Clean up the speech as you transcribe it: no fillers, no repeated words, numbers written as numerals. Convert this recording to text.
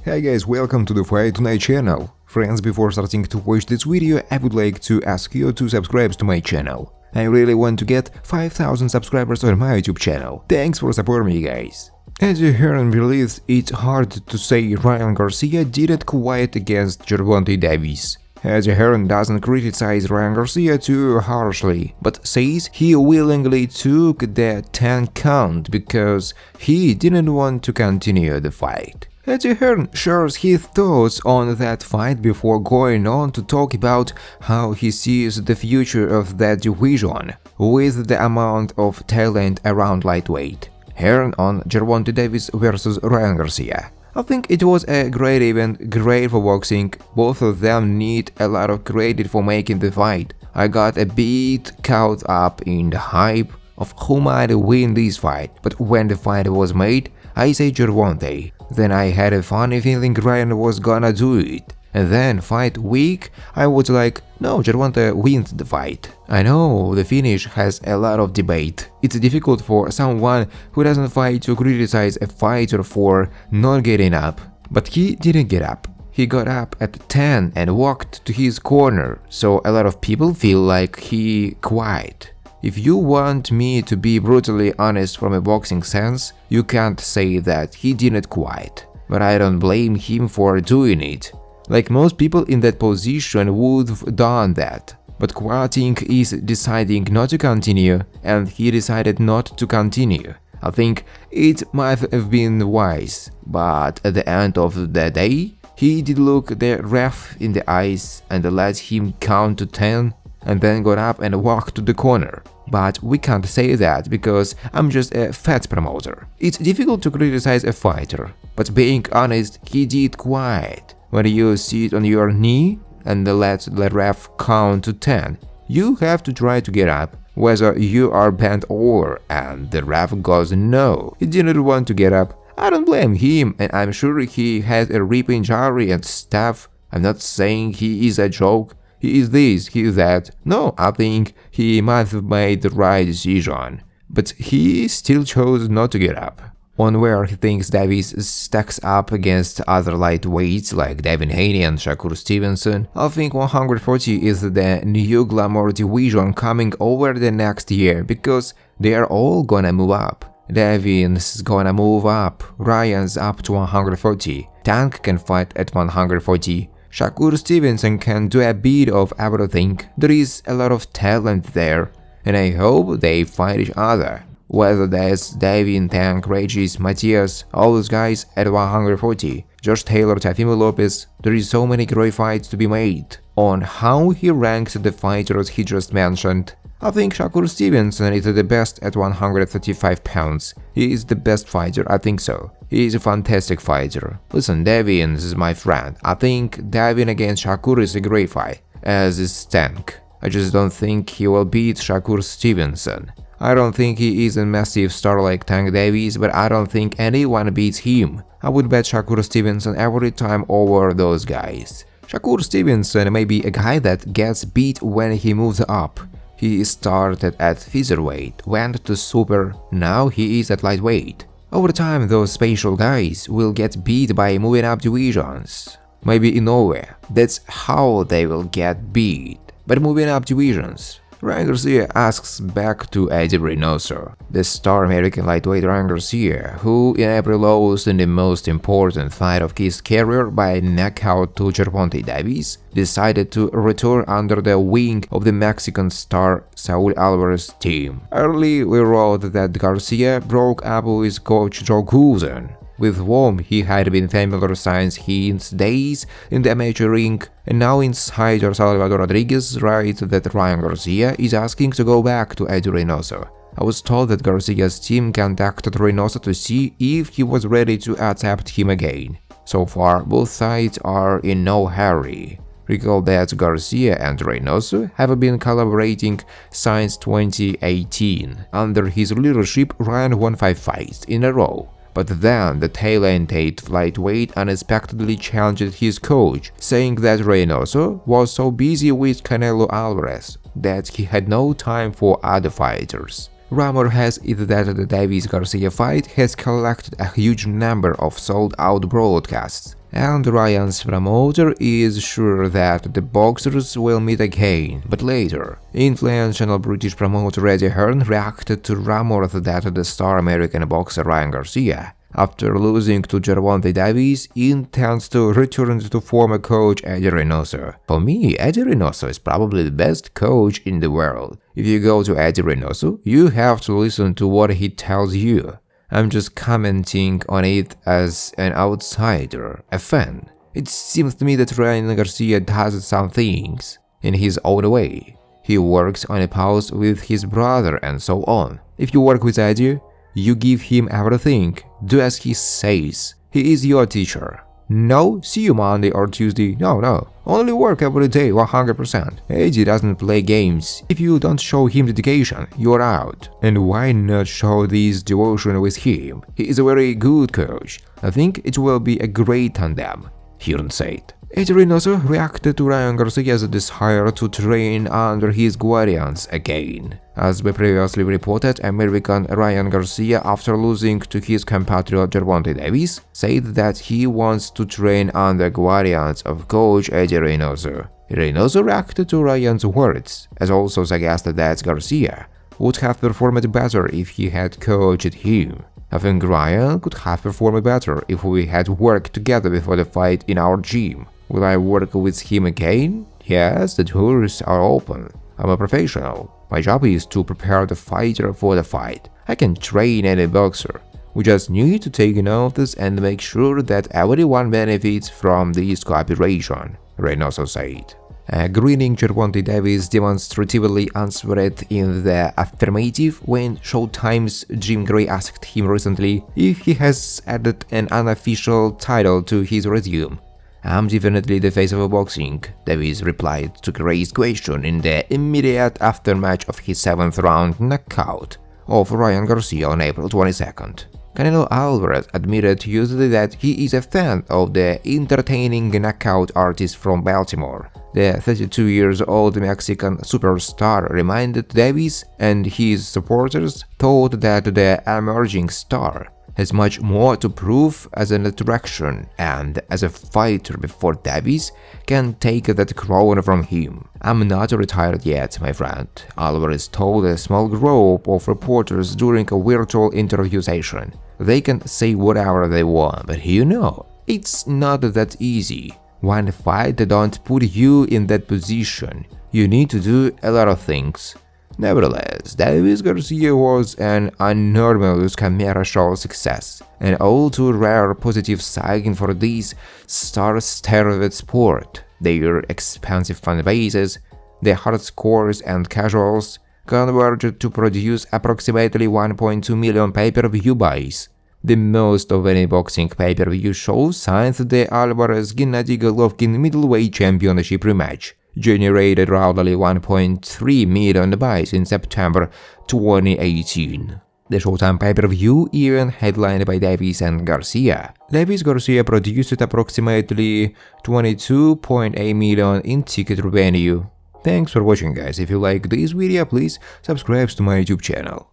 Hey guys, welcome to the Fight Tonight channel. Friends, before starting to watch this video, I would like to ask you to subscribe to my channel. I really want to get 5,000 subscribers on my YouTube channel. Thanks for supporting me, guys. As you heard and released, it's hard to say Ryan Garcia didn't quit against Gervonta Davis. As Heron doesn't criticize Ryan Garcia too harshly, but says he willingly took the 10 count because he didn't want to continue the fight. Eddie Hearn shares his thoughts on that fight before going on to talk about how he sees the future of that division, with the amount of talent around lightweight. Hearn on Gervonta Davis vs Ryan Garcia. I think it was a great event, great for boxing. Both of them need a lot of credit for making the fight. I got a bit caught up in the hype of who might win this fight, but when the fight was made, I say Gervonta. Then I had a funny feeling Ryan was gonna do it. And then fight week, I was like, no, Gervonta wins the fight. I know the finish has a lot of debate. It's difficult for someone who doesn't fight to criticize a fighter for not getting up. But he didn't get up. He got up at 10 and walked to his corner, so a lot of people feel like he quit. If you want me to be brutally honest from a boxing sense, you can't say that he didn't quit. But I don't blame him for doing it. Like most people in that position would've done that. But quitting is deciding not to continue, and he decided not to continue. I think it might have been wise, but at the end of the day, he did look the ref in the eyes and let him count to 10 and then got up and walked to the corner. But we can't say that because I'm just a fat promoter. It's difficult to criticize a fighter, but being honest, he did quit. When you sit on your knee and let the ref count to 10, you have to try to get up, whether you are bent over and the ref goes no, he didn't want to get up. I don't blame him, and I'm sure he had a rib injury and stuff. I'm not saying he is a joke. He is this, he is that. No, I think he might have made the right decision, but he still chose not to get up. On where he thinks Davis stacks up against other lightweights like Devin Haney and Shakur Stevenson, I think 140 is the new glamor division coming over the next year because they are all gonna move up. Devin's gonna move up, Ryan's up to 140, Tank can fight at 140. Shakur Stevenson can do a bit of everything. There is a lot of talent there, and I hope they fight each other. Whether that's Devin, Tank, Regis, Matias, all those guys at 140, Josh Taylor, Teofimo Lopez, there is so many great fights to be made. On how he ranks the fighters he just mentioned, I think Shakur Stevenson is the best at 135 pounds. He is the best fighter, I think so. He is a fantastic fighter. Listen, Devin is my friend. I think Devin against Shakur is a great fight, as is Tank. I just don't think he will beat Shakur Stevenson. I don't think he is a massive star like Tank Davis, but I don't think anyone beats him. I would bet Shakur Stevenson every time over those guys. Shakur Stevenson may be a guy that gets beat when he moves up. He started at featherweight, went to super, now he is at lightweight. Over time, those special guys will get beat by moving up divisions. Maybe in nowhere, that's how they will get beat, but moving up divisions. Ryan Garcia asks back to Eddie Reynoso, the star American lightweight Ryan Garcia, who in April lost in the most important fight of his career by knockout to Gervonta Davis, decided to return under the wing of the Mexican star Saul Alvarez team. Early we wrote that Garcia broke up with coach Joe Goosen, with whom he had been familiar since his days in the amateur ring, and now insider Salvador Rodriguez writes that Ryan Garcia is asking to go back to Eddie Reynoso. I was told that Garcia's team contacted Reynoso to see if he was ready to accept him again. So far, both sides are in no hurry. Recall that Garcia and Reynoso have been collaborating since 2018. Under his leadership, Ryan won 5 fights in a row. But then the talented lightweight unexpectedly challenged his coach, saying that Reynoso was so busy with Canelo Alvarez that he had no time for other fighters. Rumor has it that the Davis-Garcia fight has collected a huge number of sold-out broadcasts, and Ryan's promoter is sure that the boxers will meet again, but later. Influential British promoter Eddie Hearn reacted to rumors that the star American boxer Ryan Garcia, after losing to Gervonta Davis, intends to return to former coach Eddie Reynoso. For me, Eddie Reynoso is probably the best coach in the world. If you go to Eddie Reynoso, you have to listen to what he tells you. I'm just commenting on it as an outsider, a fan. It seems to me that Ryan Garcia does some things in his own way. He works on a pause with his brother and so on. If you work with Eddie, you give him everything, do as he says. He is your teacher. No, see you Monday or Tuesday. No. Only work every day 100%. Eddie doesn't play games. If you don't show him dedication, you're out. And why not show this devotion with him? He is a very good coach. I think it will be a great tandem, Hearn said. Eddie Reynoso reacted to Ryan Garcia's desire to train under his guardians again. As we previously reported, American Ryan Garcia, after losing to his compatriot Gervonta Davis, said that he wants to train under guardians of coach Eddie Reynoso. Reynoso reacted to Ryan's words, as also suggested that Garcia would have performed better if he had coached him. I think Ryan could have performed better if we had worked together before the fight in our gym. Will I work with him again? Yes, the doors are open. I'm a professional. My job is to prepare the fighter for the fight. I can train any boxer. We just need to take notice and make sure that everyone benefits from this cooperation, Reynoso said. A grinning Gervonta Davis demonstratively answered in the affirmative when Showtime's Jim Gray asked him recently if he has added an unofficial title to his resume. I'm definitely the face of boxing, Davis replied to Gray's question in the immediate aftermath of his 7th-round knockout of Ryan Garcia on April 22nd. Canelo Alvarez admitted Tuesday that he is a fan of the entertaining knockout artist from Baltimore. The 32-year-old Mexican superstar reminded Davis and his supporters thought that the emerging star has much more to prove as an attraction and as a fighter before Davis can take that crown from him. I'm not retired yet, my friend, Alvarez told a small group of reporters during a virtual interview session. They can say whatever they want, but it's not that easy. One fight don't put you in that position. You need to do a lot of things. Nevertheless, Davis Garcia was an enormous commercial success, an all-too rare positive sign for this star-starved sport. Their expansive fan bases, the hardcores and casuals, converged to produce approximately 1.2 million pay-per-view buys, the most of any boxing pay-per-view show since the Alvarez-Gennady Golovkin middleweight championship rematch generated roughly 1.3 million buys in September 2018. The Showtime pay-per-view event headlined by Davis and Garcia. Davis-Garcia produced approximately 22.8 million in ticket revenue. Thanks for watching, guys. If you like this video, please subscribe to my YouTube channel.